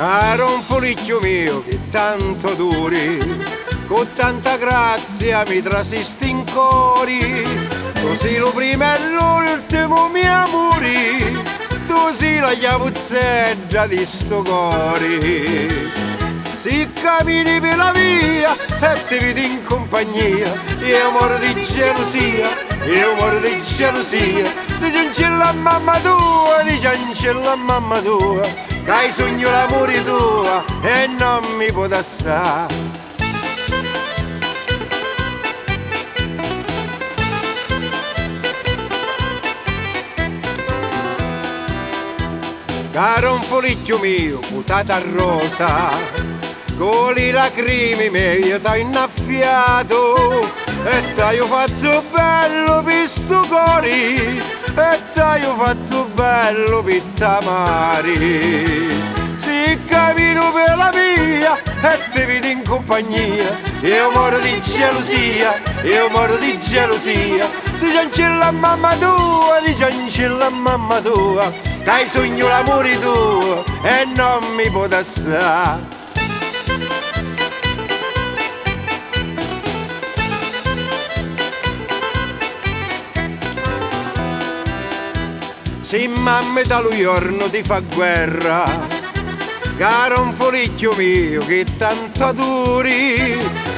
Caro un folicchio mio che tanto duri, con tanta grazia mi trasisti in cori, tu sei lo primo e l'ultimo mio amore, tu sei la chiavuzzeggia di sto cori. Se cammini per la via e ti vedi in compagnia, io muoro di gelosia, io muoro di gelosia, di cancella a mamma tua, di cancella a mamma tua, che hai sogno l'amore tua e non mi può assare. Caro un folicchio mio, putata rosa, con le lacrime mie t'ho innaffiato e t'ho fatto bello per sto cori e t'ho fatto bello per t'amare. Se cammino per la via e ti vedi in compagnia, io muoro di gelosia, io muoro di gelosia, di cancella a mamma tua, di cancella a mamma tua, che hai sogno l'amore tuo e non mi può assare. Se mamma dallo giorno ti fa guerra, caro un folicchio mio che tanto duri,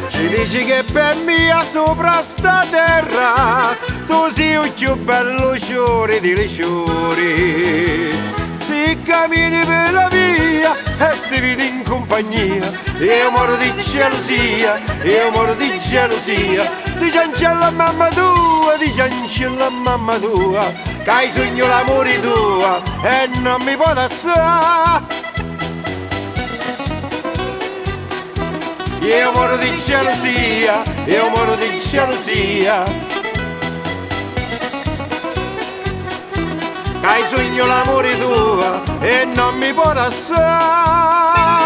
ci dici che per mia sopra sta terra, tu sei il più bello fiore di ciori. Se cammini per la via e ti vedi in compagnia, io muoro di gelosia, io muoro di gelosia, di cancella a mamma tua, di cancella a mamma tua, che hai sogno l'amore tua e non mi può assare. Io muoro di gelosia, io muoro di gelosia, che hai sogno l'amore tua e non mi può assare.